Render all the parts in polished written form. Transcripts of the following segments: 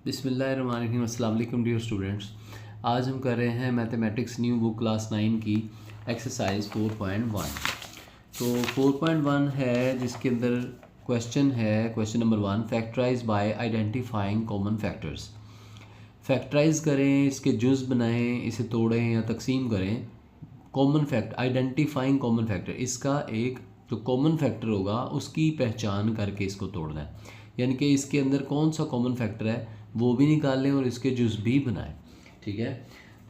बिस्मिल्लाहिर्रहमानिर्रहीम। अस्सलाम वालेकुम डियर स्टूडेंट्स। आज हम कर रहे हैं मैथमेटिक्स न्यू बुक क्लास 9 की एक्सरसाइज 4.1। तो 4.1 है जिसके अंदर question number 1, factorise by identifying common factors. Factorise करें, इसके जुज़ बनाएं, इसे तोड़ें या तकसीम करें। Common fact identifying common factor, इसका एक जो कॉमन फैक्टर होगा उसकी पहचान करके इसको तोड़ना है, यानी कि इसके अंदर कौन सा कॉमन फैक्टर है वो भी निकाल लें और इसके जुज़ भी बनाएं। ठीक है,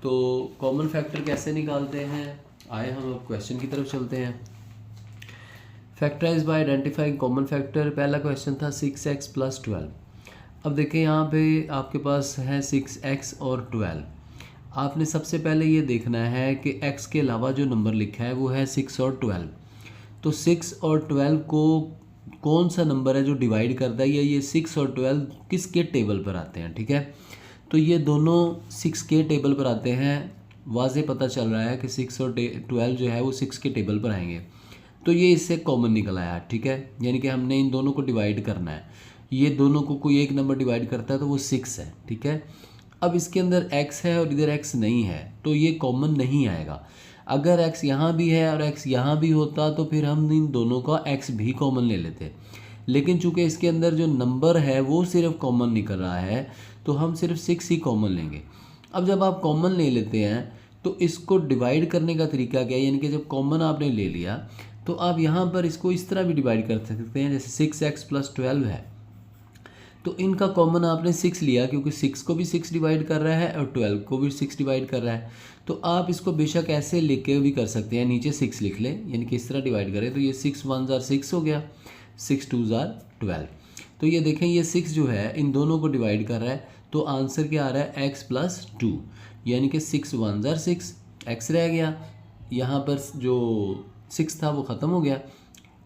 तो कॉमन फैक्टर कैसे निकालते हैं, आए हम अब क्वेश्चन की तरफ चलते हैं। Factorise by identifying common factor, पहला क्वेश्चन था 6x + 12। अब देखें यहाँ पे आपके पास है 6x और 12। आपने सबसे पहले ये देखना है कि x के अलावा जो नंबर लिखा है वो है 6 और 12। तो 6 और 12 को कौन सा नंबर है जो डिवाइड करता है, या ये 6 और 12 किसके टेबल पर आते हैं। ठीक है, तो ये दोनों 6 के टेबल पर आते हैं। वाज़े पता चल रहा है कि 6 और 12 जो है वो 6 के टेबल पर आएंगे, तो ये इससे कॉमन निकल आया। ठीक है, यानी कि हमने इन दोनों को डिवाइड करना है। ये दोनों को कोई एक नंबर डिवाइड करता है तो वो 6 है। ठीक है, अब इसके अंदर x है और इधर x नहीं है तो ये कॉमन नहीं आएगा। अगर x यहाँ भी है और x यहाँ भी होता तो फिर हम इन दोनों का x भी कॉमन ले लेते, लेकिन चूंकि इसके अंदर जो नंबर है वो सिर्फ कॉमन निकल रहा है तो हम सिर्फ 6 ही कॉमन लेंगे। अब जब आप कॉमन ले लेते हैं तो इसको डिवाइड करने का तरीका क्या है, यानी कि जब कॉमन आपने ले लिया तो आप यहाँ पर इसको इस तरह भी डिवाइड कर सकते हैं, जैसे 6x + 12 है तो इनका कॉमन आपने 6 लिया, क्योंकि 6 को भी 6 डिवाइड कर रहा है और 12 को भी 6 डिवाइड कर रहा है। तो आप इसको बेशक ऐसे लिख के भी कर सकते हैं, नीचे 6 लिख लें, यानी कि इस तरह डिवाइड करें तो ये 6 1 ज़ार 6 हो गया, 6 2 ज़ार 12। तो ये देखें ये 6 जो है इन दोनों को डिवाइड कर रहा है, तो आंसर क्या आ रहा है x + 2, यानी कि 6 1 ज़ार 6, x रह गया, यहाँ पर जो 6 था वो ख़त्म हो गया,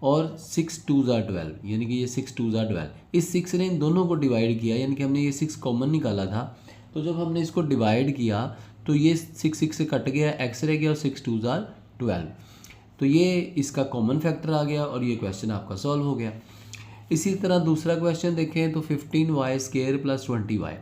और 6 2 ज़ार 12, यानी कि ये 6 2 ज़ार 12। इस 6 ने इन दोनों को डिवाइड किया, यानी कि हमने ये 6 कॉमन निकाला था। तो जब हमने इसको डिवाइड किया तो ये 6 6 से कट गया, x रह गया और 6 2 ज़ार 12। तो ये इसका कॉमन फैक्टर आ गया और ये क्वेश्चन आपका सॉल्व हो गया। इसी तरह दूसरा क्वेश्चन देखें तो 15y² + 20y।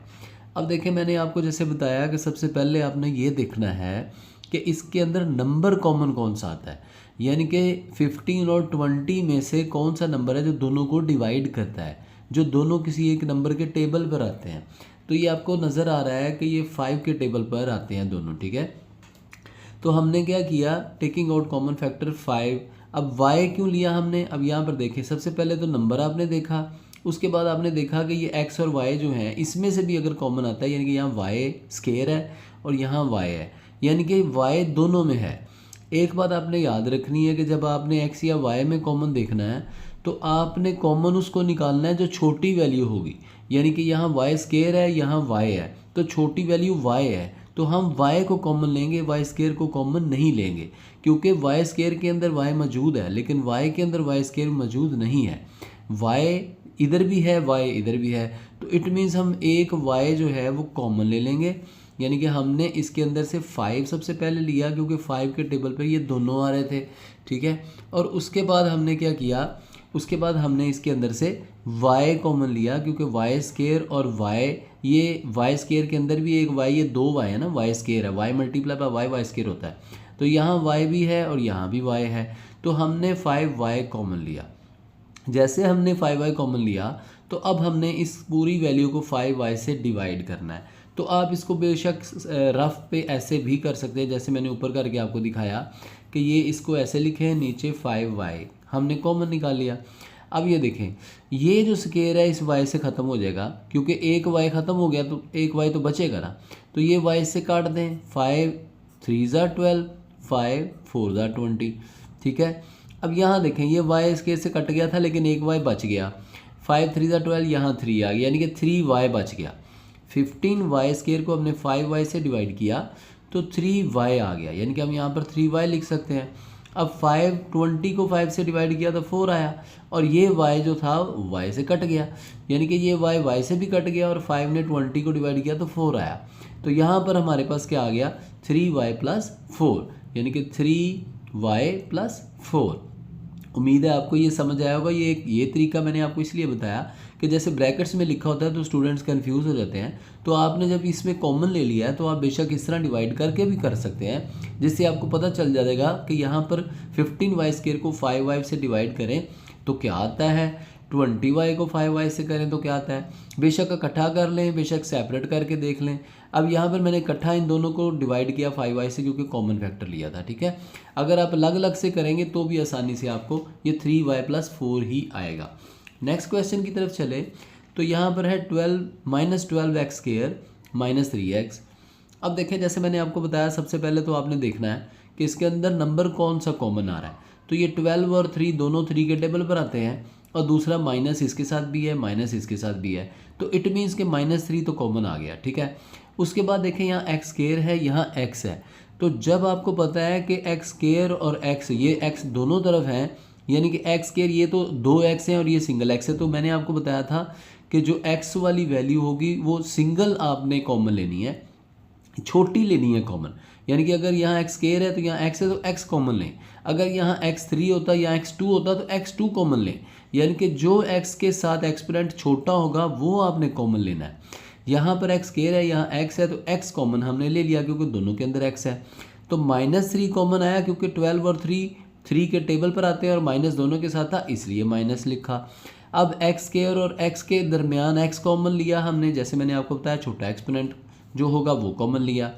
अब देखें मैंने आपको जैसे बताया कि सबसे पहले आपने ये देखना है कि इसके अंदर नंबर कॉमन कौन सा आता है, यानी कि 15 और 20 में से कौन सा नंबर है जो दोनों को डिवाइड करता है, जो दोनों किसी एक नंबर के टेबल पर आते हैं। तो ये आपको नज़र आ रहा है कि ये 5 के टेबल पर आते हैं दोनों। ठीक है, तो हमने क्या किया, टेकिंग आउट कॉमन फैक्टर 5। अब y क्यों लिया हमने, अब यहाँ पर देखें सबसे पहले तो नंबर आपने देखा, उसके बाद आपने देखा कि ये x और y जो हैं इसमें से भी अगर कॉमन आता है, यानी कि यहाँ y² है और यहाँ y है, यानी कि y दोनों में है। एक बात आपने याद रखनी है कि जब आपने x या y में कॉमन देखना है तो आपने कॉमन उसको निकालना है जो छोटी वैल्यू होगी, यानी कि यहाँ y² है, यहाँ y है, तो छोटी वैल्यू y है तो हम y को कॉमन लेंगे, y² को कॉमन नहीं लेंगे, क्योंकि y² के अंदर y मौजूद है लेकिन y के अंदर y² मौजूद नहीं है। y इधर भी है, y इधर भी है, तो इट मीन्स हम एक y जो है वो कॉमन ले लेंगे, यानी कि हमने इसके अंदर से 5 सबसे पहले लिया क्योंकि 5 के टेबल पर ये दोनों आ रहे थे। ठीक है, और उसके बाद हमने क्या किया, उसके बाद हमने इसके अंदर से y कॉमन लिया, क्योंकि y² और y, ये y² के अंदर भी एक y, ये 2y है ना, y² है, y × y होता है, तो यहाँ y भी है और यहाँ भी y है, तो हमने 5y कॉमन लिया। जैसे हमने 5y कॉमन लिया तो अब हमने इस पूरी वैल्यू को 5y से डिवाइड करना है। तो आप इसको बेशक रफ पे ऐसे भी कर सकते हैं, जैसे मैंने ऊपर करके आपको दिखाया कि ये इसको ऐसे लिखे, नीचे 5y हमने कॉमन निकाल लिया। अब ये देखें ये जो स्क्वायर है इस y से ख़त्म हो जाएगा, क्योंकि एक y ख़त्म हो गया तो एक y तो बचेगा ना, तो ये y से काट दें, 5 3 ज़ार 12, 5 4 ज़ार 20। ठीक है, अब यहाँ देखें ये y स्क्वायर से कट गया था लेकिन एक y बच गया, 5 3 ज़ार 12, यहाँ 3 आ गया, यानी कि 3y बच गया। 15y² को हमने 5y से डिवाइड किया तो 3y आ गया, यानी कि हम यहाँ पर 3y लिख सकते हैं। अब 20 को 5 से डिवाइड किया तो 4 आया, और ये y जो था y से कट गया, यानी कि ये y से भी कट गया, और 5 ने 20 को डिवाइड किया तो 4 आया। तो यहाँ पर हमारे पास क्या आ गया, 3y + 4, यानी कि 3y + 4। उम्मीद है आपको ये समझ आया होगा। ये तरीका मैंने आपको इसलिए बताया कि जैसे ब्रैकेट्स में लिखा होता है तो स्टूडेंट्स कंफ्यूज हो जाते हैं, तो आपने जब इसमें कॉमन ले लिया है तो आप बेशक इस तरह डिवाइड करके भी कर सकते हैं, जिससे आपको पता चल जाएगा कि यहाँ पर 15y² को 5y से डिवाइड करें तो क्या आता है, 20y को 5y से करें तो क्या आता है। बेशक इकट्ठा कर लें, बेशक सेपरेट करके देख लें। अब यहाँ पर मैंने इकट्ठा इन दोनों को डिवाइड किया 5y से, क्योंकि कॉमन फैक्टर लिया था, ठीक है। अगर आप अलग अलग से करेंगे तो भी आसानी से आपको ये 3y+4 ही आएगा। नेक्स्ट क्वेश्चन की तरफ चले तो यहाँ पर है 12x² -3x। अब देखें, जैसे मैंने आपको बताया, सबसे पहले तो आपने देखना है कि इसके अंदर नंबर कौन सा कॉमन आ रहा है। तो ये 12 और 3 दोनों 3 के टेबल पर आते हैं, और दूसरा माइनस इसके साथ भी है, माइनस इसके साथ भी है, तो इट मीन्स के -3 तो कॉमन आ गया, ठीक है। उसके बाद देखें, यहाँ x² है, यहाँ x है। तो जब आपको पता है कि x² और x, ये x दोनों तरफ हैं, यानी कि x² ये तो 2x है और ये सिंगल x है, तो मैंने आपको बताया था कि जो x वाली वैल्यू होगी वो सिंगल आपने कॉमन लेनी है, छोटी लेनी है कॉमन। यानी कि अगर यहाँ x² है तो यहाँ x है तो x कॉमन लें, अगर यहाँ x3 होता या x2 होता तो x2 कॉमन लें। यानी कि जो x के साथ एक्सपोनेंट छोटा होगा वो आपने कॉमन लेना है। यहाँ पर x² है, यहाँ x है, तो x कॉमन हमने ले लिया क्योंकि दोनों के अंदर x है। तो -3 कॉमन आया क्योंकि 12 और 3 के टेबल पर आते हैं और माइनस दोनों के साथ था, इसलिए माइनस लिखा। अब x² और x के दरमियान x कॉमन लिया हमने, जैसे मैंने आपको बताया छोटा एक्सपोनेंट जो होगा वो कॉमन लिया।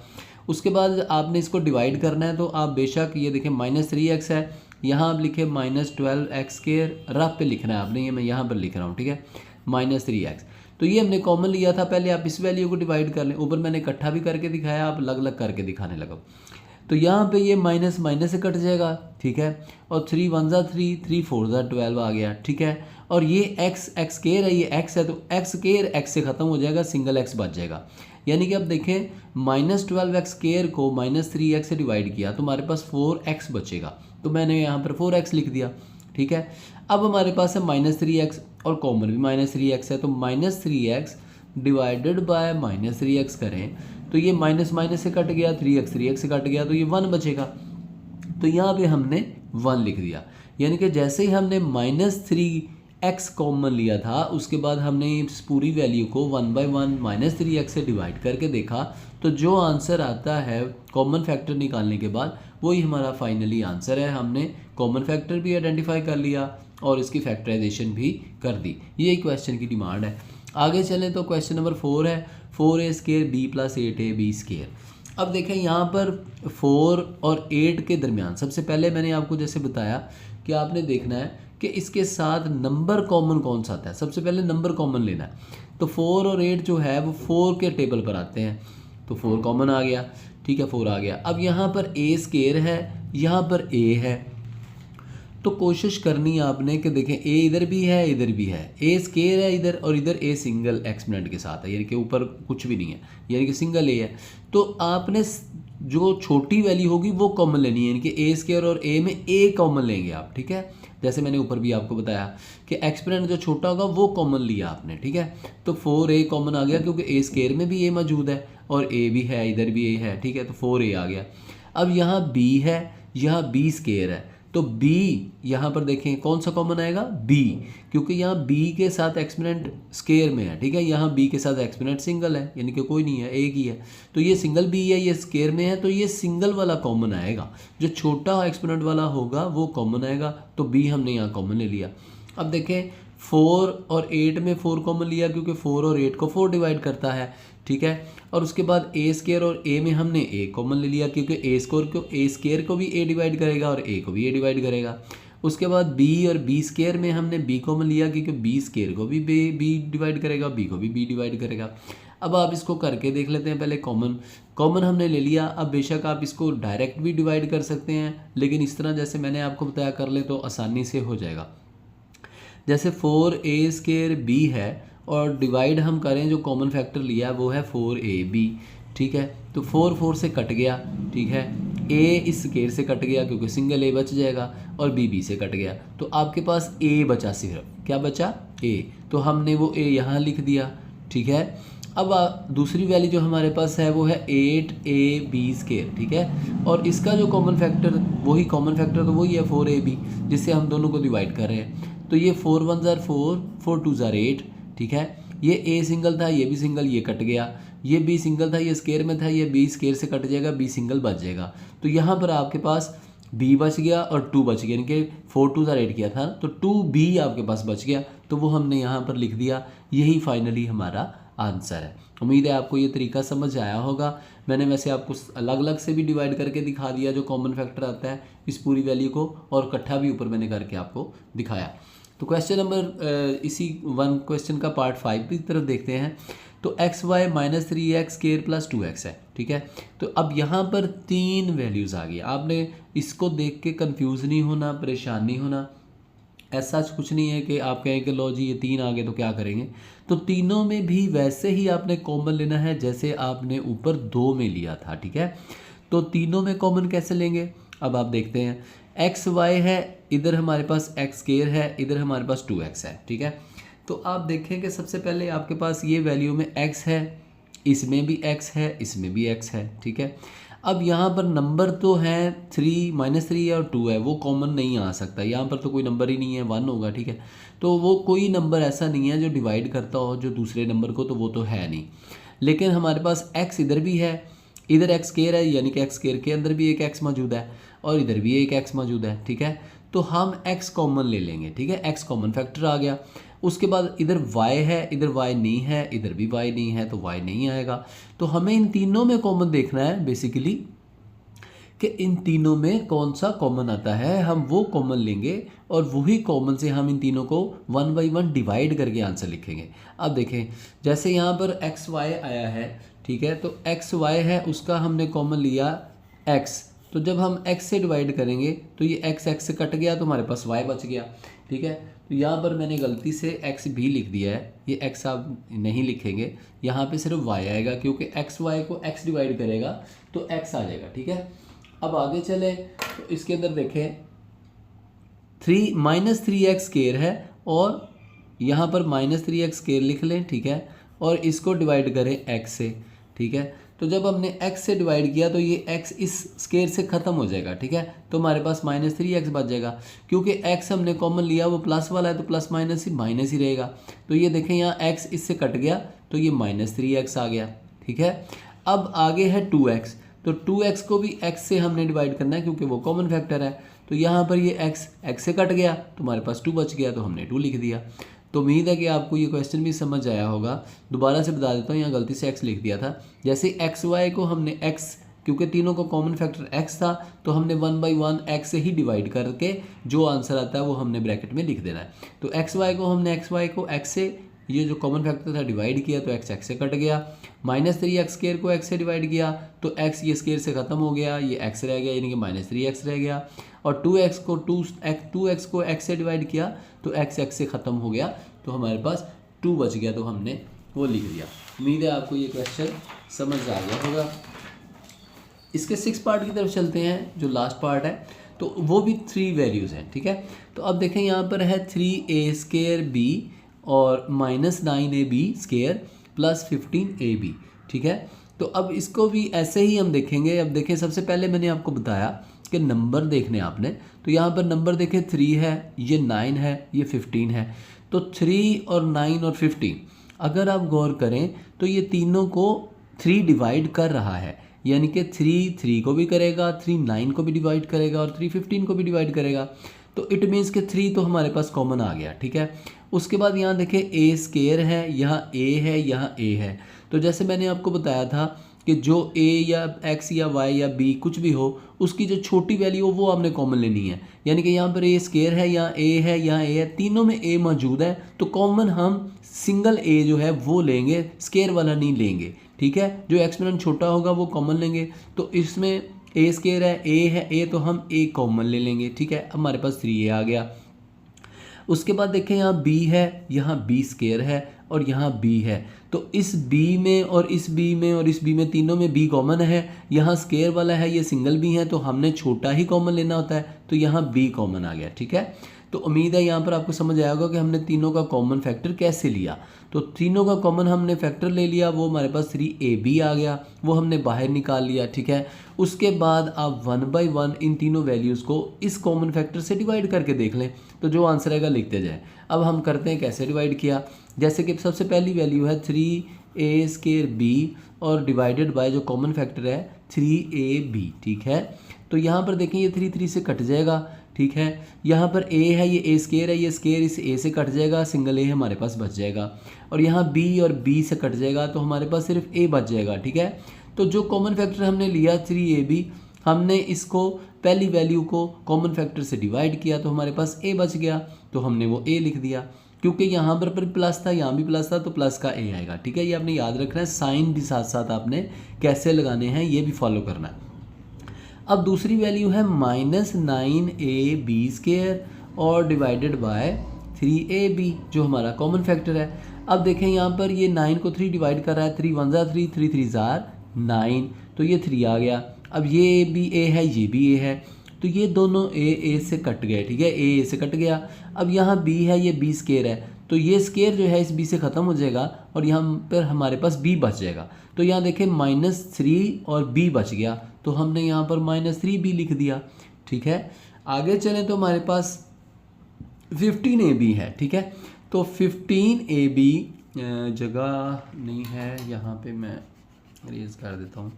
उसके बाद आपने इसको डिवाइड करना है, तो आप बेशक ये देखें -3x है, यहाँ आप लिखे -12x², रफ पे लिखना है आपने, ये मैं यहाँ पर लिख रहा हूँ, ठीक है, -3x। तो ये हमने कॉमन लिया था, पहले आप इस वैल्यू को डिवाइड कर लें। ऊपर मैंने इकट्ठा भी करके दिखाया, आप अलग अलग करके दिखाने लगा। तो यहाँ पे ये माइनस माइनस से कट जाएगा, ठीक है, और 3 1 ज़ा 3, 3 4 ज़ा 12 आ गया, ठीक है। और ये x² है, ये x है, तो x² x से ख़त्म हो जाएगा, सिंगल x बच जाएगा। यानी कि अब देखें, -12x² को -3x से डिवाइड किया तो हमारे पास 4x बचेगा, तो मैंने यहाँ पर 4x लिख दिया, ठीक है। अब हमारे पास है -3x और कॉमन भी -3x है, तो -3x डिवाइडेड बाय -3x करें तो ये माइनस माइनस से कट गया, 3x से कट गया, तो ये 1 बचेगा। तो यहाँ पे हमने 1 लिख दिया। यानी कि जैसे ही हमने -3x कॉमन लिया था, उसके बाद हमने इस पूरी वैल्यू को 1/1 -3x से डिवाइड करके देखा, तो जो आंसर आता है कॉमन फैक्टर निकालने के बाद वही हमारा फाइनली आंसर है। हमने कॉमन फैक्टर भी आइडेंटिफाई कर लिया और इसकी फैक्टराइजेशन भी कर दी। ये क्वेश्चन की डिमांड है। आगे चलें तो क्वेश्चन नंबर 4 है 4a² b + 8ab²। अब देखें, यहाँ पर 4 और 8 के दरमियान सबसे पहले मैंने आपको जैसे बताया कि आपने देखना है कि इसके साथ नंबर कॉमन कौन सा आता है। सबसे पहले नंबर कॉमन लेना है, तो 4 और 8 जो है वो 4 के टेबल पर आते हैं, तो 4 कॉमन आ गया, ठीक है, 4 आ गया। अब यहाँ पर a² है, यहाँ पर a है, तो कोशिश करनी है आपने कि देखें a इधर भी है, इधर भी है, a² है इधर, और इधर a सिंगल एक्सपोनेंट के साथ है, यानी कि ऊपर कुछ भी नहीं है, यानी कि सिंगल a है। तो आपने जो छोटी वैल्यू होगी वो कॉमन लेनी है, यानी कि a² और a में a कॉमन लेंगे आप, ठीक है। जैसे मैंने ऊपर भी आपको बताया कि एक्सपोनेंट जो छोटा होगा वो कॉमन लिया आपने, ठीक है। तो 4a कॉमन आ गया क्योंकि a² में भी a मौजूद है और a भी है, इधर भी a है, ठीक है, तो 4a आ गया। अब यहाँ b है, यहाँ b² है, तो b यहाँ पर देखें कौन सा कॉमन आएगा, b, क्योंकि यहाँ b के साथ एक्सपोनेंट स्क्वायर में है, ठीक है। यहाँ b के साथ एक्सपोनेंट सिंगल है, यानी कि कोई नहीं है, एक ही है, तो ये सिंगल b है, ये स्क्वायर में है, तो ये सिंगल वाला कॉमन आएगा। जो छोटा एक्सपोनेंट वाला होगा वो कॉमन आएगा, तो b हमने यहाँ कॉमन ले लिया। अब देखें 4 और 8 में 4 कॉमन लिया क्योंकि 4 और 8 को 4 डिवाइड करता है, ठीक है। और उसके बाद a² और a में हमने a कॉमन ले लिया क्योंकि a² को भी a डिवाइड करेगा और a को भी a डिवाइड करेगा। उसके बाद b और b² में हमने b कॉमन लिया क्योंकि b² को भी b डिवाइड करेगा, b को भी b डिवाइड करेगा। अब आप इसको करके देख लेते हैं। पहले कॉमन हमने ले लिया। अब बेशक आप इसको डायरेक्ट भी डिवाइड कर सकते हैं, लेकिन इस तरह जैसे मैंने आपको बताया कर ले तो आसानी से हो जाएगा। जैसे 4a² b है और डिवाइड हम करें, जो कॉमन फैक्टर लिया वो है 4ab, ठीक है। तो 4 से कट गया, ठीक है, a इस स्क्वायर से कट गया क्योंकि सिंगल a बच जाएगा, और b से कट गया, तो आपके पास a बचा, सिर्फ क्या बचा, a, तो हमने वो a यहाँ लिख दिया, ठीक है। अब दूसरी वैल्यू जो हमारे पास है वो है 8ab स्केयर, ठीक है। और इसका जो कॉमन फैक्टर, वही कॉमन फैक्टर तो वही है 4ab, जिससे हम दोनों को डिवाइड कर रहे हैं। तो ये 4 1 ज़ार 4, 4 2 ज़ार 8, ठीक है। ये a सिंगल था, ये भी सिंगल, ये कट गया। ये b सिंगल था, ये स्केयर में था, ये b स्केयर से कट जाएगा, b सिंगल बच जाएगा। तो यहाँ पर आपके पास b बच गया और 2 बच गया, यानी कि 4 2 ज़ार 8 किया था, तो 2b आपके पास बच गया, तो वो हमने यहाँ पर लिख दिया। यही फाइनली हमारा आंसर है। उम्मीद है आपको ये तरीका समझ आया होगा। मैंने वैसे आपको अलग अलग से भी डिवाइड करके दिखा दिया जो कॉमन फैक्टर आता है इस पूरी वैल्यू को, और इकट्ठा भी ऊपर मैंने करके आपको दिखाया। तो क्वेश्चन नंबर इसी 1 क्वेश्चन का पार्ट 5 की तरफ देखते हैं। तो x y minus 3x square plus 2x है, ठीक है। तो अब यहाँ पर 3 वैल्यूज़ आ गई। आपने इसको देख के कंफ्यूज नहीं होना, परेशान नहीं होना। ऐसा कुछ नहीं है कि आप कहें कि लो जी ये 3 आ गए तो क्या करेंगे। तो तीनों में भी वैसे ही आपने कॉमन लेना है जैसे आपने ऊपर 2 में लिया था, ठीक है। तो तीनों में कॉमन कैसे लेंगे, अब आप देखते हैं। एक्स वाई है, इधर हमारे पास एक्स स्केयर है, इधर हमारे पास 2x है, ठीक है। तो आप देखें कि सबसे पहले आपके पास ये वैल्यू में x है, इसमें भी x है, इसमें भी x है, ठीक है। अब यहाँ पर नंबर तो है 3 -3 है और 2 है, वो कॉमन नहीं आ सकता। यहाँ पर तो कोई नंबर ही नहीं है, 1 होगा, ठीक है। तो वो कोई नंबर ऐसा नहीं है जो डिवाइड करता हो जो दूसरे नंबर को, तो वो तो है नहीं। लेकिन हमारे पास x इधर भी है, इधर एक्स स्केयर है, यानी कि एक्स स्केयर के अंदर भी एक x मौजूद है और इधर भी एक x मौजूद है, ठीक है। तो हम x कॉमन ले लेंगे, ठीक है। x कॉमन फैक्टर आ गया। उसके बाद इधर y है, इधर y नहीं है, इधर भी y नहीं है, तो y नहीं आएगा। तो हमें इन तीनों में कॉमन देखना है बेसिकली कि इन तीनों में कौन सा कॉमन आता है, हम वो कॉमन लेंगे और वही कॉमन से हम इन तीनों को 1 बाई 1 डिवाइड करके आंसर लिखेंगे। अब देखें, जैसे यहाँ पर एक्स वाई आया है, ठीक है। तो एक्स वाई है, उसका हमने कॉमन लिया x। तो जब हम x से डिवाइड करेंगे तो ये x से कट गया, तो हमारे पास y बच गया, ठीक है। तो यहाँ पर मैंने गलती से x भी लिख दिया है, ये x आप नहीं लिखेंगे, यहाँ पे सिर्फ y आएगा क्योंकि x y को x डिवाइड करेगा तो x आ जाएगा, ठीक है। अब आगे चले तो इसके अंदर देखें 3 स्केयर है और यहाँ पर -3x स्केयर लिख लें, ठीक है। और इसको डिवाइड करें x से, ठीक है। तो जब हमने x से डिवाइड किया तो ये x इस स्केयर से ख़त्म हो जाएगा, ठीक है। तो हमारे पास -3x बच जाएगा, क्योंकि x हमने कॉमन लिया वो प्लस वाला है, तो प्लस माइनस ही रहेगा। तो ये देखें यहाँ x इससे कट गया तो ये -3x आ गया, ठीक है। अब आगे है 2x। तो 2x को भी x से हमने डिवाइड करना है क्योंकि वो कॉमन फैक्टर है। तो यहाँ पर ये x से कट गया तो हमारे पास 2 बच गया, तो हमने 2 लिख दिया। तो उम्मीद है कि आपको ये क्वेश्चन भी समझ आया होगा। दोबारा से बता देता हूँ, यहाँ गलती से x लिख दिया था। जैसे एक्स वाई को हमने x, क्योंकि तीनों को कॉमन फैक्टर x था, तो हमने 1 बाई 1 x से ही डिवाइड करके जो आंसर आता है वो हमने ब्रैकेट में लिख देना है। तो एक्स वाई को हमने x से ये जो कॉमन फैक्टर था डिवाइड किया तो x से कट गया। -3x स्केयर को x से डिवाइड किया तो x ये स्केयर से ख़त्म हो गया, ये x रह गया, यानी कि -3x रह गया। और 2x को x से डिवाइड किया तो x से ख़त्म हो गया, तो हमारे पास 2 बच गया, तो हमने वो लिख दिया। उम्मीद है आपको ये क्वेश्चन समझ आ गया होगा। इसके 6 पार्ट की तरफ चलते हैं, जो लास्ट पार्ट है, तो वो भी 3 वैल्यूज़ हैं, ठीक है। तो अब देखें यहाँ पर है 3a स्केयर b और -9ab स्केयर प्लस 15ab, ठीक है। तो अब इसको भी ऐसे ही हम देखेंगे। अब देखें, सबसे पहले मैंने आपको बताया कि नंबर देखने आपने, तो यहाँ पर नंबर देखें 3 है, ये 9 है, ये 15 है। तो 3 और 9 और 15 अगर आप गौर करें तो ये तीनों को 3 डिवाइड कर रहा है, यानी कि 3 को भी करेगा, 3 9 को भी डिवाइड करेगा और 3 15 को भी डिवाइड करेगा। तो इट मीन्स कि 3 तो हमारे पास कॉमन आ गया, ठीक है। उसके बाद यहाँ देखें a स्केयर है, यहाँ a है, यहाँ a है। तो जैसे मैंने आपको बताया था कि जो a या x या y या b कुछ भी हो, उसकी जो छोटी वैल्यू हो वो आपने कॉमन लेनी है। यानी कि यहाँ पर a स्केयर है, यहाँ a है, यहाँ a है, तीनों में a मौजूद है, तो कॉमन हम सिंगल a जो है वो लेंगे, स्केयर वाला नहीं लेंगे, ठीक है। जो एक्सपोनेंट छोटा होगा वो कॉमन लेंगे। तो इसमें a स्केयर है, a है, a तो हम a कॉमन ले लेंगे, ठीक है। हमारे पास 3a आ गया। उसके बाद देखें यहाँ b है, यहाँ b स्केयर है और यहाँ b है। तो इस b में और इस b में और इस b में तीनों में b कॉमन है। यहाँ स्केयर वाला है, ये सिंगल b है, तो हमने छोटा ही कॉमन लेना होता है, तो यहाँ b कॉमन आ गया, ठीक है। तो उम्मीद है यहाँ पर आपको समझ आया होगा कि हमने तीनों का कॉमन फैक्टर कैसे लिया। तो तीनों का कॉमन हमने फैक्टर ले लिया, वो हमारे पास 3ab आ गया, वो हमने बाहर निकाल लिया, ठीक है। उसके बाद आप 1 बाई 1 इन तीनों वैल्यूज़ को इस कॉमन फैक्टर से डिवाइड करके देख लें, तो जो आंसर आएगा लिखते जाए। अब हम करते हैं कैसे डिवाइड किया। जैसे कि सबसे पहली वैल्यू है 3a² b और डिवाइडेड बाय जो कॉमन फैक्टर है 3ab, ठीक है। तो यहाँ पर देखें ये 3 से कट जाएगा, ठीक है। यहाँ पर a है, ये a² है, ये स्केयर इस a से कट जाएगा, सिंगल a हमारे पास बच जाएगा। और यहाँ b और b से कट जाएगा तो हमारे पास सिर्फ a बच जाएगा, ठीक है। तो जो कॉमन फैक्टर हमने लिया 3ab, हमने इसको पहली वैल्यू को कॉमन फैक्टर से डिवाइड किया तो हमारे पास a बच गया, तो हमने वो a लिख दिया। क्योंकि यहाँ पर प्लस था, यहाँ भी प्लस था, तो प्लस का a आएगा, ठीक है। ये आपने याद रखना है, साइन भी साथ साथ आपने कैसे लगाने हैं ये भी फॉलो करना है। अब दूसरी वैल्यू है -9ab² और डिवाइडेड बाय 3ab जो हमारा कॉमन फैक्टर है। अब देखें यहाँ पर ये 9 को 3 डिवाइड कर रहा है, 3 1 ज़ा 3, 3 3 ज़ा 9, तो ये 3 आ गया। अब ये भी a है, ये भी a है, तो ये दोनों a से कट गए, ठीक है, a से कट गया। अब यहाँ b है, ये b² है, तो ये स्केयर जो है इस b से ख़त्म हो जाएगा और यहाँ पर हमारे पास b बच जाएगा। तो यहाँ देखें -3 और b बच गया, तो हमने यहाँ पर -3b लिख दिया, ठीक है। आगे चलें तो हमारे पास 15ab है, ठीक है। तो 15ab जगह नहीं है, यहाँ पे मैं रेज कर देता हूँ,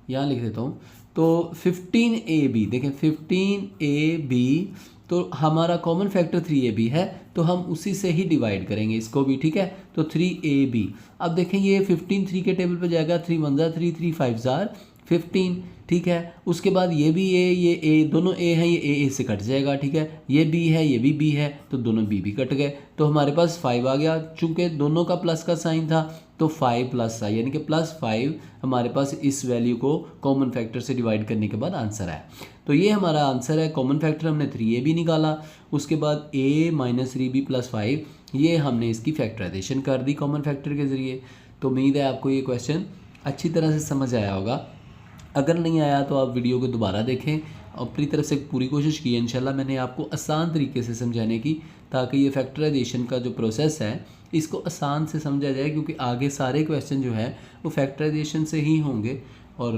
यहाँ लिख देता हूँ। तो 15ab देखें, 15ab तो हमारा कॉमन फैक्टर 3ab है, तो हम उसी से ही डिवाइड करेंगे इसको भी, ठीक है। तो 3ab, अब देखें ये 15 3 के टेबल पर जाएगा, 3 1 ज़ा 3, 3 5 ज़ा 15, ठीक है। उसके बाद ये भी ये a दोनों a हैं, ये a से कट जाएगा, ठीक है। ये b है, ये भी b है, तो दोनों b भी कट गए, तो हमारे पास 5 आ गया। चूँकि दोनों का प्लस का साइन था तो 5 प्लस था, यानी कि +5 हमारे पास इस वैल्यू को कॉमन फैक्टर से डिवाइड करने के बाद आंसर है। तो ये हमारा आंसर है। कॉमन फैक्टर हमने 3ab निकाला, उसके बाद a -3b + 5, ये हमने इसकी फैक्टराइजेशन कर दी कॉमन फैक्टर के ज़रिए। तो उम्मीद है आपको ये क्वेश्चन अच्छी तरह से समझ आया होगा। अगर नहीं आया तो आप वीडियो को दोबारा देखें और अपनी तरफ से पूरी कोशिश की है इंशाल्लाह मैंने आपको आसान तरीके से समझाने की, ताकि ये फैक्टराइजेशन का जो प्रोसेस है इसको आसान से समझा जाए, क्योंकि आगे सारे क्वेश्चन जो है वो फैक्टराइजेशन से ही होंगे। और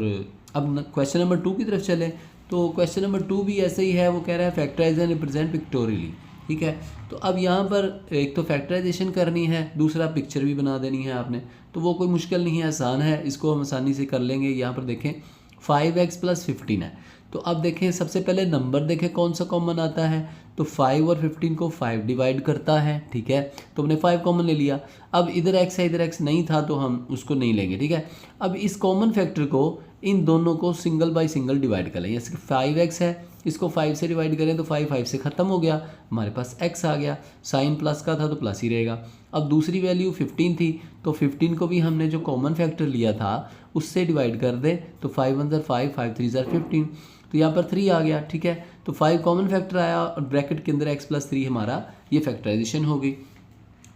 अब क्वेश्चन नंबर 2 की तरफ चलें, तो क्वेश्चन नंबर 2 भी ऐसे ही है, वो कह रहा है फैक्टराइज एंड रिप्रेजेंट पिक्टोरियली, ठीक है। तो अब यहाँ पर एक तो फैक्टराइजेशन करनी है, दूसरा पिक्चर भी बना देनी है आपने, तो वो कोई मुश्किल नहीं है, आसान है, इसको हम आसानी से कर लेंगे। यहाँ पर देखें 5x + 15 है, तो अब देखें सबसे पहले नंबर देखें कौन सा कॉमन आता है, तो 5 और 15 को 5 डिवाइड करता है, ठीक है। तो हमने 5 कॉमन ले लिया। अब इधर x है, इधर x नहीं था तो हम उसको नहीं लेंगे, ठीक है। अब इस कॉमन फैक्टर को इन दोनों को सिंगल बाय सिंगल डिवाइड कर लें। जैसे 5x है, इसको 5 से डिवाइड करें तो 5 से ख़त्म हो गया, हमारे पास x आ गया, साइन प्लस का था तो प्लस ही रहेगा। अब दूसरी वैल्यू 15 थी, तो 15 को भी हमने जो कॉमन फैक्टर लिया था उससे डिवाइड कर दें, तो 5 1 ज़ा 5, 5 3 ज़ा 15, तो यहाँ पर 3 आ गया, ठीक है। तो 5 कॉमन फैक्टर आया और ब्रैकेट के अंदर x + 3 हमारा ये फैक्टराइजेशन हो गई।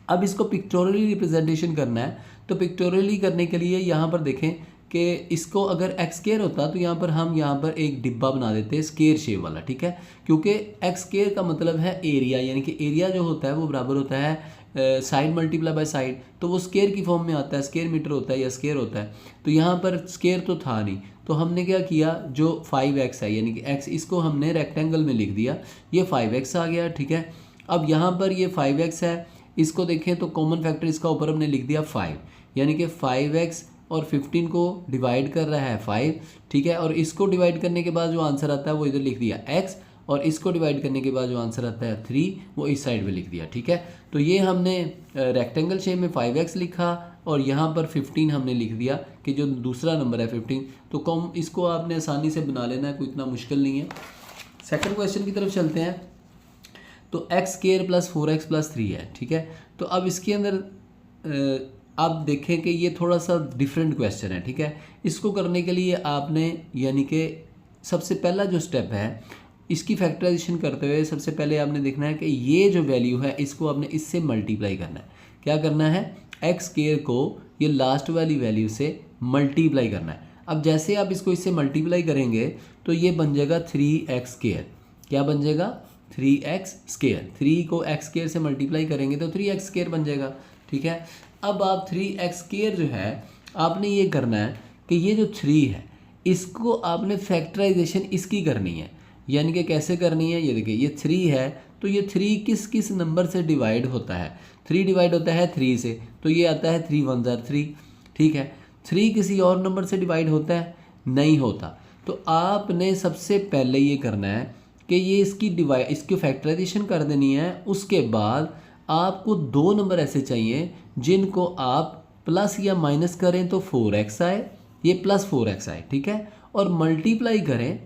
अब इसको पिक्टोरियली रिप्रेजेंटेशन करना है, तो पिक्टोरियली करने के लिए यहाँ पर देखें कि इसको अगर x² होता तो यहाँ पर एक डिब्बा बना देते स्केयर शेप वाला, ठीक है। क्योंकि x² का मतलब है एरिया, यानी कि एरिया जो होता है वो बराबर होता है साइड मल्टीप्लाई बाय साइड, तो वो स्केयर की फॉर्म में आता है, स्केयर मीटर होता है या स्केयर होता है। तो यहाँ पर स्केयर तो था नहीं, तो हमने क्या किया, जो 5x है यानी कि x, इसको हमने रेक्टेंगल में लिख दिया, ये 5x आ गया, ठीक है। अब यहाँ पर ये 5x है, इसको देखें तो कॉमन फैक्टर इसका ऊपर हमने लिख दिया 5, यानी कि 5x और 15 को डिवाइड कर रहा है 5, ठीक है। और इसको डिवाइड करने के बाद जो आंसर आता है वो इधर लिख दिया x, और इसको डिवाइड करने के बाद जो आंसर आता है 3 वो इस साइड में लिख दिया, ठीक है। तो ये हमने रेक्टेंगल शेप में 5x लिखा और यहाँ पर 15 हमने लिख दिया कि जो दूसरा नंबर है 15, तो कम इसको आपने आसानी से बना लेना है, कोई इतना मुश्किल नहीं है। सेकंड क्वेश्चन की तरफ चलते हैं। तो x² + 4x + 3 है, ठीक है। तो अब इसके अंदर आप देखें कि ये थोड़ा सा डिफरेंट क्वेश्चन है, ठीक है। इसको करने के लिए आपने यानी कि सबसे पहला जो स्टेप है इसकी फैक्टराइजेशन करते हुए सबसे पहले आपने देखना है कि ये जो वैल्यू है इसको आपने इससे मल्टीप्लाई करना है। क्या करना है, x² को ये लास्ट वाली वैल्यू से मल्टीप्लाई करना है। अब जैसे आप इसको इससे मल्टीप्लाई करेंगे तो ये बन जाएगा 3x²। क्या बन जाएगा, 3x²। 3 को x² से मल्टीप्लाई करेंगे तो 3x² बन जाएगा, ठीक है। अब आप 3x² जो है आपने ये करना है कि ये जो 3 है इसको आपने फैक्टराइजेशन इसकी करनी है, यानी कि कैसे करनी है, ये देखिए ये 3 है तो ये 3 किस किस नंबर से डिवाइड होता है, 3 डिवाइड होता है 3 से, तो ये आता है 3 1 ज़ार 3, ठीक है। 3 किसी और नंबर से डिवाइड होता है, नहीं होता। तो आपने सबसे पहले ये करना है कि ये इसकी फैक्टराइजेशन कर देनी है। उसके बाद आपको 2 नंबर ऐसे चाहिए जिनको आप प्लस या माइनस करें तो 4x आए, ये प्लस 4x आए, ठीक है, और मल्टीप्लाई करें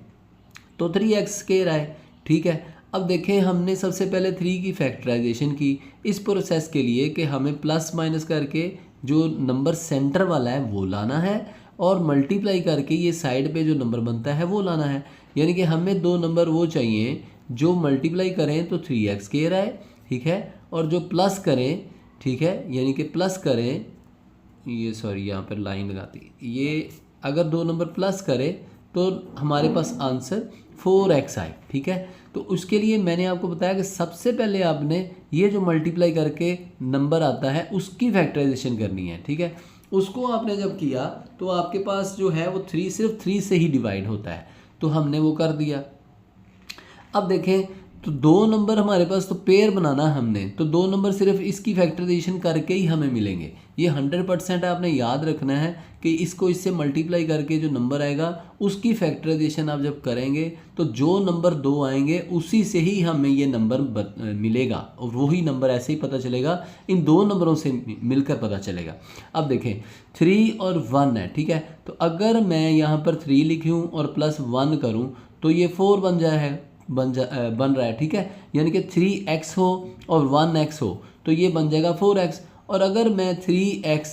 तो 3x² आए, ठीक है। अब देखें हमने सबसे पहले 3 की फैक्टराइजेशन की इस प्रोसेस के लिए कि हमें प्लस माइनस करके जो नंबर सेंटर वाला है वो लाना है और मल्टीप्लाई करके ये साइड पे जो नंबर बनता है वो लाना है, यानी कि हमें 2 नंबर वो चाहिए जो मल्टीप्लाई करें तो 3x² आए, ठीक है, और जो प्लस करें, ठीक है, यानी कि प्लस करें, ये सॉरी यहाँ पर लाइन लगाती, ये अगर 2 नंबर प्लस करें तो हमारे पास आंसर 4x आए, ठीक है। तो उसके लिए मैंने आपको बताया कि सबसे पहले आपने ये जो मल्टीप्लाई करके नंबर आता है उसकी फैक्टराइजेशन करनी है, ठीक है। उसको आपने जब किया तो आपके पास जो है वो 3 सिर्फ 3 से ही डिवाइड होता है, तो हमने वो कर दिया। अब देखें तो 2 नंबर हमारे पास तो पेयर बनाना हमने, तो 2 नंबर सिर्फ इसकी फैक्टराइजेशन करके ही हमें मिलेंगे। ये 100% आपने याद रखना है कि इसको इससे मल्टीप्लाई करके जो नंबर आएगा उसकी फैक्टराइजेशन आप जब करेंगे तो जो नंबर 2 आएंगे उसी से ही हमें ये नंबर मिलेगा और वही नंबर ऐसे ही पता चलेगा, इन 2 नंबरों से मिलकर पता चलेगा। अब देखें 3 और 1 है, ठीक है, तो अगर मैं यहाँ पर 3 लिखूँ और प्लस 1 करूँ तो ये 4 बन रहा है, ठीक है, यानी कि 3x हो और 1x हो तो ये बन जाएगा 4x, और अगर मैं 3x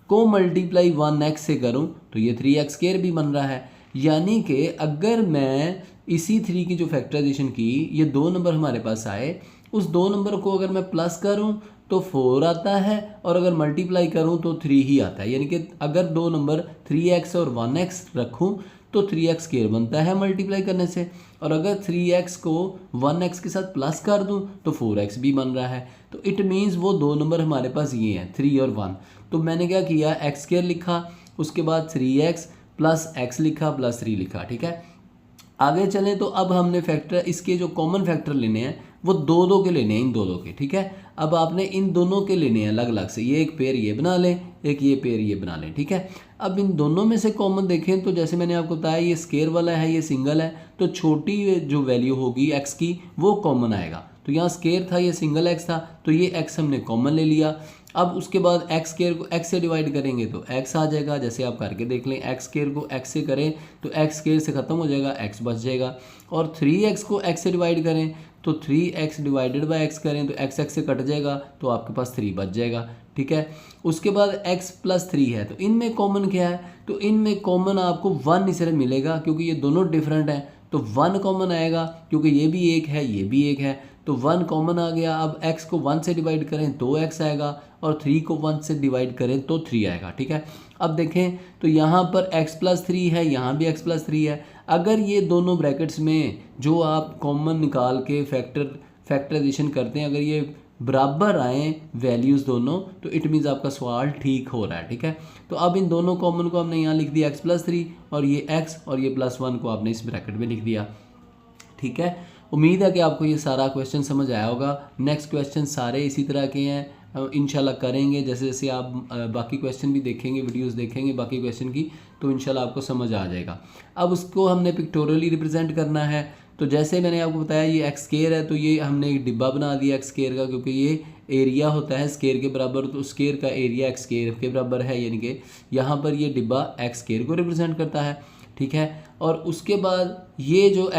को मल्टीप्लाई 1x से करूं तो ये 3x² भी बन रहा है। यानी कि अगर मैं इसी 3 की जो फैक्टराइजेशन की, ये 2 नंबर हमारे पास आए, उस 2 नंबर को अगर मैं प्लस करूं तो 4 आता है और अगर मल्टीप्लाई करूं तो 3 ही आता है, यानी कि अगर 2 नंबर 3x और 1x रखूं तो 3x² बनता है मल्टीप्लाई करने से, और अगर 3x को 1x के साथ प्लस कर दूं तो 4x भी बन रहा है। तो इट मीन्स वो 2 नंबर हमारे पास ये हैं 3 और 1। तो मैंने क्या किया, x² लिखा, उसके बाद 3x प्लस x लिखा प्लस 3 लिखा, ठीक है। आगे चलें तो अब हमने फैक्टर इसके जो कॉमन फैक्टर लेने हैं वो 2 के लेने हैं, इन दोनों के, ठीक है। अब आपने इन दोनों के लेने हैं अलग अलग से, ये एक पेयर ये बना लें, एक ये पेयर ये बना लें, ठीक है। अब इन दोनों में से कॉमन देखें तो जैसे मैंने आपको बताया ये स्केयर वाला है, ये सिंगल है, तो छोटी जो वैल्यू होगी x की वो कॉमन आएगा। तो यहाँ स्केयर था, ये सिंगल x था, तो ये x हमने कॉमन ले लिया। अब उसके बाद x² को x से डिवाइड करेंगे तो x आ जाएगा, जैसे आप करके देख लें, x² को x से करें तो x² से ख़त्म हो जाएगा, x बच जाएगा, और 3x को x से डिवाइड करें तो 3x डिवाइडेड बाय x करें तो x से कट जाएगा तो आपके पास 3 बच जाएगा, ठीक है। उसके बाद x प्लस 3 है, तो इनमें कॉमन क्या है, तो इनमें कॉमन आपको 1 ही सिर्फ मिलेगा क्योंकि ये दोनों डिफरेंट हैं, तो 1 कॉमन आएगा क्योंकि ये भी एक है ये भी एक है, तो 1 कॉमन आ गया। अब x को 1 से डिवाइड करें तो x आएगा और 3 को 1 से डिवाइड करें तो 3 आएगा, ठीक है। अब देखें तो यहाँ पर x प्लस 3 है, यहाँ भी x प्लस 3 है। अगर ये दोनों ब्रैकेट्स में जो आप कॉमन निकाल के फैक्टराइजेशन करते हैं, अगर ये बराबर आए वैल्यूज़ दोनों, तो इट मीन्स आपका सवाल ठीक हो रहा है, ठीक है। तो अब इन दोनों कॉमन को हमने यहाँ लिख दिया x प्लस 3 और ये x और ये प्लस 1 को आपने इस ब्रैकेट में लिख दिया, ठीक है। उम्मीद है कि आपको ये सारा क्वेश्चन समझ आया होगा। नेक्स्ट क्वेश्चन सारे इसी तरह के हैं, इंशाल्लाह करेंगे, जैसे जैसे आप बाकी क्वेश्चन भी देखेंगे, वीडियोस देखेंगे बाकी क्वेश्चन की, तो इंशाल्लाह आपको समझ आ जाएगा। अब उसको हमने पिक्टोरियली रिप्रेजेंट करना है, तो जैसे मैंने आपको बताया ये x² है, तो ये हमने एक डिब्बा बना दिया x² का, क्योंकि ये एरिया होता है स्केयर के बराबर, तो स्केयर का एरिया x² के बराबर है, यानी कि यहाँ पर ये डिब्बा x² को रिप्रेजेंट करता है, ठीक है। और उसके बाद ये जो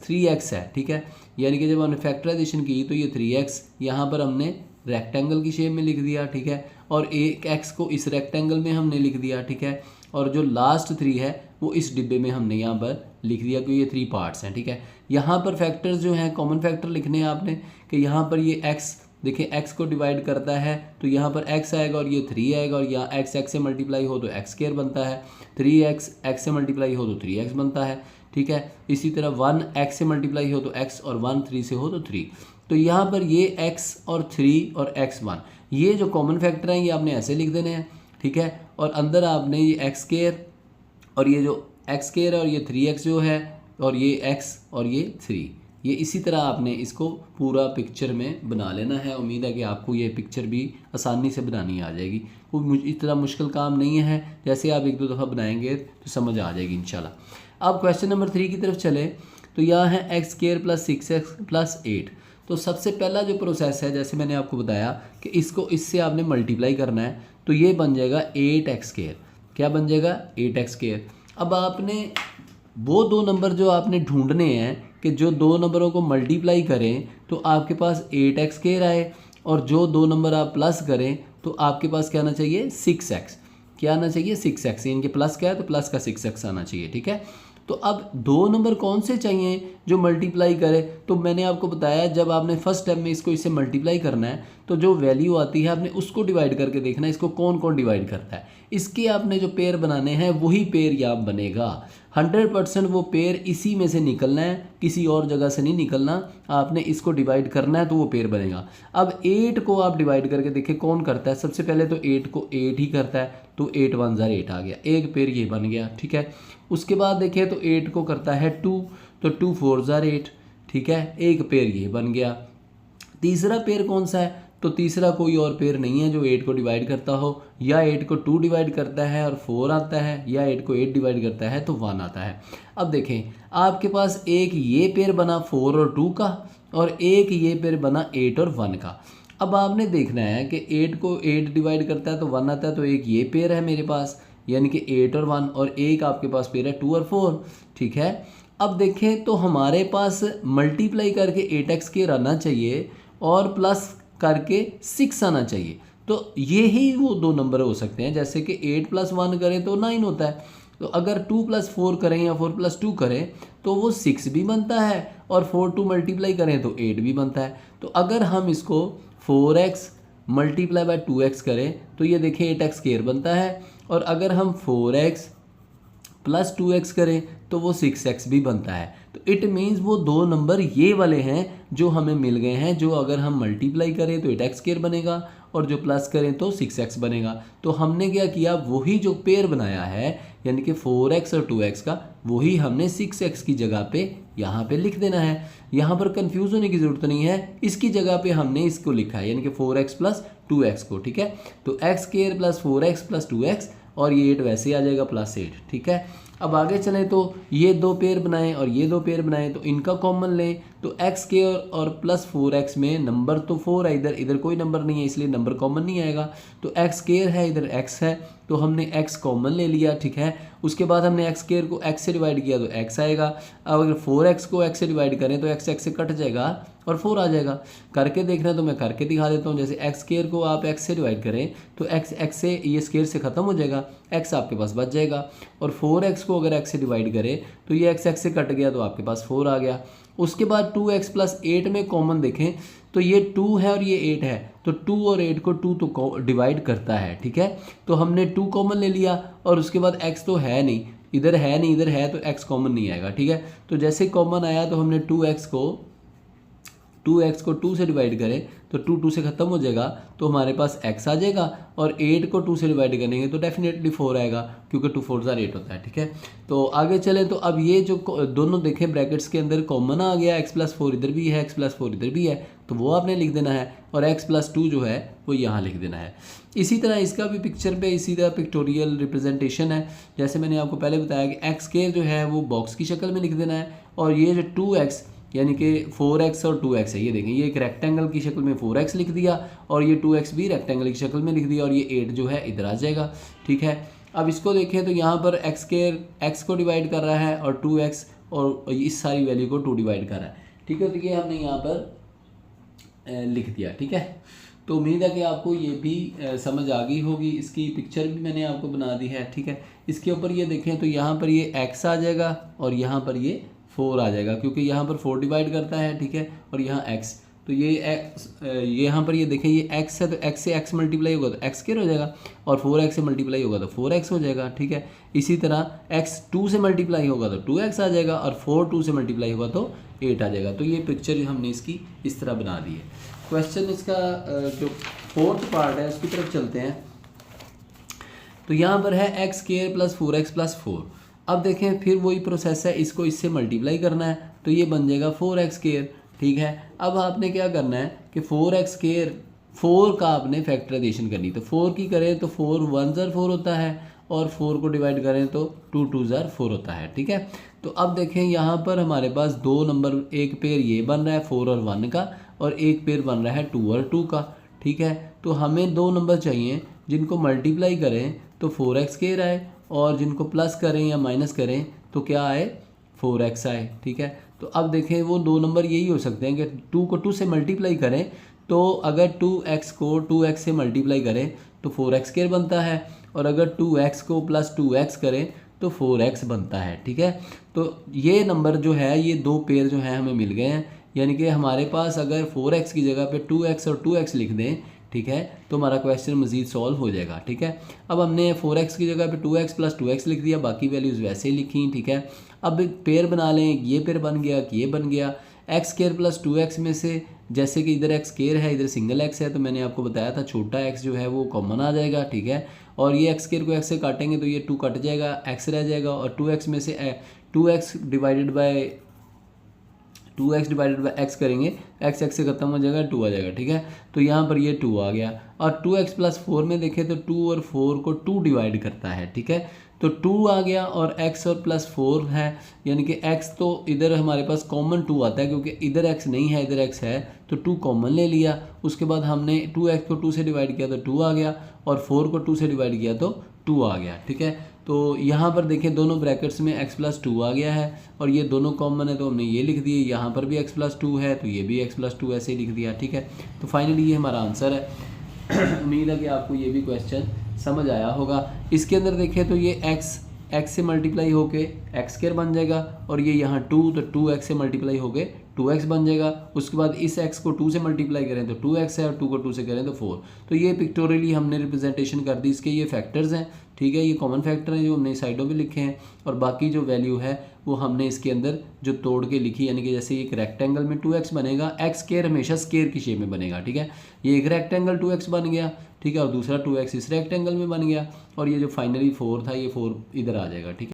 3x है, ठीक है, यानी कि जब हमने फैक्टराइजेशन की तो ये 3x यहाँ पर हमने रेक्टेंगल की शेप में लिख दिया, ठीक है, और एक x को इस रेक्टेंगल में हमने लिख दिया, ठीक है, और जो लास्ट 3 है वो इस डिब्बे में हमने यहाँ पर लिख दिया क्योंकि ये 3 पार्ट्स हैं, ठीक है। यहाँ पर फैक्टर्स जो हैं कॉमन फैक्टर लिखने हैं आपने कि यहाँ पर ये x देखिए x को डिवाइड करता है तो यहाँ पर x आएगा और ये 3 आएगा, और यहाँ x से मल्टीप्लाई हो तो x² बनता है, 3x x से मल्टीप्लाई हो तो 3x बनता है, ठीक है। इसी तरह 1 x से मल्टीप्लाई हो तो x और 1 3 से हो तो 3। तो यहाँ पर ये x और 3 और x1 ये जो कॉमन फैक्टर हैं ये आपने ऐसे लिख देने हैं, ठीक है। और अंदर आपने ये एक्स स्क्वायर और ये जो एक्स स्क्वायर है और ये 3x जो है और ये x और ये 3, ये इसी तरह आपने इसको पूरा पिक्चर में बना लेना है। उम्मीद है कि आपको ये पिक्चर भी आसानी से बनानी आ जाएगी, कोई इतना मुश्किल काम नहीं है। जैसे आप एक दो दफ़ा बनाएंगे तो समझ आ जाएगी इंशाल्लाह। अब क्वेश्चन नंबर 3 की तरफ चले तो यहाँ है x square plus 6x plus 8। तो सबसे पहला जो प्रोसेस है, जैसे मैंने आपको बताया कि इसको इससे आपने मल्टीप्लाई करना है, तो ये बन जाएगा 8x स्क्वायर। क्या बन जाएगा? 8x square. अब आपने वो दो नंबर जो आपने ढूंढने हैं कि जो दो नंबरों को मल्टीप्लाई करें तो आपके पास 8x स्क्वायर आए, और जो दो नंबर आप प्लस करें तो आपके पास क्या आना चाहिए? 6x। क्या आना चाहिए? 6x। इनके प्लस क्या है तो प्लस का 6x आना चाहिए, ठीक है। तो अब दो नंबर कौन से चाहिए जो मल्टीप्लाई करे? तो मैंने आपको बताया जब आपने फर्स्ट स्टेप में इसको इससे मल्टीप्लाई करना है तो जो वैल्यू आती है आपने उसको डिवाइड करके देखना है इसको कौन कौन डिवाइड करता है। इसके आपने जो पेयर बनाने हैं वही पेयर यहाँ बनेगा। 100% वो पेयर इसी में से निकलना है, किसी और जगह से नहीं निकलना। आपने इसको डिवाइड करना है तो वो पेयर बनेगा। अब 8 को आप डिवाइड करके देखें कौन करता है। सबसे पहले तो 8 को 8 ही करता है, तो 8 1 ज़ा 8 आ गया, एक पेयर ये बन गया, ठीक है। उसके बाद देखें तो 8 को करता है 2, तो 2 4 ज़ा 8, ठीक है, एक पेयर ये बन गया। तीसरा पेयर कौन सा है? तो तीसरा कोई और पेयर नहीं है जो 8 को डिवाइड करता हो। या 8 को 2 डिवाइड करता है और 4 आता है, या 8 को 8 डिवाइड करता है तो 1 आता है। अब देखें आपके पास एक ये पेयर बना 4 और 2 का, और एक ये पेयर बना 8 और 1 का। अब आपने देखना है कि 8 को 8 डिवाइड करता है तो 1 आता है, तो एक ये पेयर है मेरे पास, यानी कि 8 और 1, और एक आपके पास पेयर है 2 और 4, ठीक है। अब देखें तो हमारे पास मल्टीप्लाई करके 8x स्क्वायर आना चाहिए और प्लस करके 6 आना चाहिए। तो ये ही वो दो नंबर हो सकते हैं, जैसे कि 8 + 1 करें तो 9 होता है, तो अगर 2 + 4 करें या 4 + 2 करें तो वो 6 भी बनता है, और 4 2 मल्टीप्लाई करें तो 8 भी बनता है। तो अगर हम इसको 4x × 2x करें तो ये देखें 8x स्क्वायर बनता है, और अगर हम 4x + 2x करें तो वो 6x भी बनता है। तो इट मीन्स वो दो नंबर ये वाले हैं जो हमें मिल गए हैं, जो अगर हम मल्टीप्लाई करें तो 8x स्क्वायर बनेगा, और जो प्लस करें तो 6x बनेगा। तो हमने क्या किया, वही जो पेयर बनाया है यानी कि 4x और 2x का, वही हमने 6x की जगह पे यहाँ पे लिख देना है। यहाँ पर कंफ्यूज होने की ज़रूरत नहीं है, इसकी जगह पे हमने इसको लिखा है यानी कि 4x + 2x को, ठीक है। तो x स्क्वायर + 4x + 2x, और ये 8 वैसे आ जाएगा +8, ठीक है। अब आगे चलें तो ये दो पेयर बनाएं और ये दो पेयर बनाएं, तो इनका कॉमन लें, तो x स्क्वायर और +4x में नंबर तो 4 है, इधर कोई नंबर नहीं है इसलिए नंबर कॉमन नहीं आएगा। तो x स्क्वायर है, इधर x है, तो हमने x कॉमन ले लिया, ठीक है। उसके बाद हमने x स्क्वायर को x से डिवाइड किया तो x आएगा। अब अगर 4x को x से डिवाइड करें तो x से कट जाएगा और 4 आ जाएगा। करके देखना तो मैं करके दिखा देता हूँ। जैसे x स्क्वायर को आप x से डिवाइड करें तो x से ये स्क्वायर से ख़त्म हो जाएगा, x आपके पास बच जाएगा। और 4x को अगर x से डिवाइड करें तो ये x से कट गया तो आपके पास 4 आ गया। उसके बाद 2x + 8 में कॉमन देखें तो ये 2 है और ये 8 है, तो 2 और 8 को 2 तो डिवाइड करता है, ठीक है। तो हमने 2 कॉमन ले लिया, और उसके बाद x तो है नहीं, इधर है नहीं, इधर है, तो x कॉमन नहीं आएगा, ठीक है। तो जैसे कॉमन आया तो हमने 2x को 2 से डिवाइड करें तो 2 2 से ख़त्म हो जाएगा, तो हमारे पास x आ जाएगा। और 8 को 2 से डिवाइड करेंगे तो डेफिनेटली 4 आएगा, क्योंकि 2 4 ज़ा 8 होता है, ठीक है। तो आगे चलें तो अब ये जो दोनों देखें ब्रैकेट्स के अंदर कॉमन आ गया, x + 4 इधर भी है, x + 4 इधर भी है, तो वो आपने लिख देना है, और x + 2 जो है वो यहाँ लिख देना है। इसी तरह इसका भी पिक्चर पे इसी तरह पिक्टोरियल रिप्रेजेंटेशन है। जैसे मैंने आपको पहले बताया कि x स्क्वायर जो है वो बॉक्स की शक्ल में लिख देना है, और ये जो 2x यानी कि 4x और 2x है, ये देखें ये एक रेक्टेंगल की शक्ल में 4x लिख दिया, और ये 2x भी रेक्टेंगल की शक्ल में लिख दिया, और ये 8 जो है इधर आ जाएगा, ठीक है। अब इसको देखें तो यहाँ पर x स्क्वायर x को डिवाइड कर रहा है, और 2x और इस सारी वैल्यू को 2 डिवाइड कर रहा है, ठीक है। तो ये हमने यहाँ पर लिख दिया, ठीक है। तो उम्मीद है कि आपको ये भी समझ आ गई होगी। इसकी पिक्चर भी मैंने आपको बना दी है, ठीक है। इसके ऊपर ये देखें तो यहाँ पर ये x आ जाएगा और यहाँ पर ये 4 आ जाएगा, क्योंकि यहाँ पर 4 डिवाइड करता है, ठीक है, और यहाँ x। तो ये एक्स, यहाँ पर ये देखें ये एक्स है तो एक्स से एक्स मल्टीप्लाई होगा तो एक्स स्क्वायर हो जाएगा, और 4x से मल्टीप्लाई होगा तो 4x हो जाएगा। ठीक है, इसी तरह x 2 से मल्टीप्लाई होगा तो 2x आ जाएगा, और 4 2 से मल्टीप्लाई होगा तो 8 आ जाएगा। तो ये पिक्चर हमने इसकी इस तरह बना दी है। क्वेश्चन इसका जो फोर्थ पार्ट है उसकी तरफ चलते हैं। तो यहाँ पर है x square plus 4x plus 4। अब देखें फिर वही प्रोसेस है, इसको इससे मल्टीप्लाई करना है तो ये बन जाएगा 4x स्क्वायर। ठीक है, अब आपने क्या करना है कि 4x स्क्वायर 4 का आपने फैक्टराइजेशन करनी, तो 4 की करें तो 4 1 ज़र 4 होता है, और 4 को डिवाइड करें तो 2 2 ज़र 4 होता है। ठीक है, तो अब देखें यहाँ पर हमारे पास दो नंबर, एक पेयर ये बन रहा है 4 और 1 का, और एक पेयर बन रहा है 2 और 2 का। ठीक है, तो हमें दो नंबर चाहिए जिनको मल्टीप्लाई करें तो 4x स्क्वायर आए, और जिनको प्लस करें या माइनस करें तो क्या आए 4x आए। ठीक है, तो अब देखें वो दो नंबर यही हो सकते हैं कि 2 को 2 से मल्टीप्लाई करें तो अगर 2x को 2x से मल्टीप्लाई करें तो 4x स्क्वायर बनता है, और अगर 2x को प्लस 2x करें तो 4x बनता है। ठीक है, तो ये नंबर जो है ये दो पेयर जो है हमें मिल गए हैं, यानी कि हमारे पास अगर 4x की जगह पे 2x और 2x लिख दें, ठीक है, तो हमारा क्वेश्चन मज़ीद सॉल्व हो जाएगा। ठीक है, अब हमने 4x की जगह पे 2x प्लस 2x लिख दिया, बाकी वैल्यूज़ वैसे ही लिखी। ठीक है, अब पेयर बना लें, ये पेयर बन गया कि ये बन गया एक्स स्क्वायर प्लस 2x में से, जैसे कि इधर एक्स स्क्वायर है इधर सिंगल एक्स है, तो मैंने आपको बताया था छोटा एक्स जो है वो कॉमन आ जाएगा। ठीक है, और ये एक्स स्क्वायर को एक्स से काटेंगे तो ये 2 कट जाएगा, एक्स रह जाएगा, और 2x में से 2x divided by 2x divided by x करेंगे, एक्स एक्स से खत्म हो जाएगा, 2 आ जाएगा। ठीक है, तो यहाँ पर ये 2 आ गया, और 2x प्लस 4 में देखें तो 2 और 4 को 2 डिवाइड करता है। ठीक है, तो 2 आ गया, और x और प्लस 4 है, यानी कि x तो इधर हमारे पास कॉमन 2 आता है, क्योंकि इधर x नहीं है इधर x है, तो 2 कॉमन ले लिया। उसके बाद हमने 2x को 2 से डिवाइड किया तो 2 आ गया, और 4 को 2 से डिवाइड किया तो 2 आ गया। ठीक है, तो यहाँ पर देखिए दोनों ब्रैकेट्स में x प्लस 2 आ गया है, और ये दोनों कॉमन है तो हमने ये लिख दिए, यहाँ पर भी x प्लस 2 है तो ये भी x प्लस 2 ऐसे ही लिख दिया। ठीक है, तो फाइनली ये हमारा आंसर है। उम्मीद है कि आपको ये भी क्वेश्चन समझ आया होगा। इसके अंदर देखें तो ये x से मल्टीप्लाई होके एक्स स्क्वायर बन जाएगा, और ये यहाँ 2 तो 2x से मल्टीप्लाई होके 2x बन जाएगा। उसके बाद इस x को 2 से मल्टीप्लाई करें तो 2x है, और 2 को 2 से करें तो 4। तो ये पिक्टोरियली हमने रिप्रेजेंटेशन कर दी, इसके ये फैक्टर्स हैं। ठीक है, ये कॉमन फैक्टर हैं जो हमने साइडों पे लिखे हैं, और बाकी जो वैल्यू है वो हमने इसके अंदर जो तोड़ के लिखी, यानी कि जैसे एक रेक्टेंगल में 2x बनेगा, एक्स स्क्वायर हमेशा स्क्वायर की शेप में बनेगा। ठीक है, ये एक रेक्टेंगल 2x बन गया, ठीक है, और दूसरा 2x इस रेक्टेंगल में बन गया, और ये जो फाइनली 4 था ये 4 इधर आ जाएगा। ठीक है।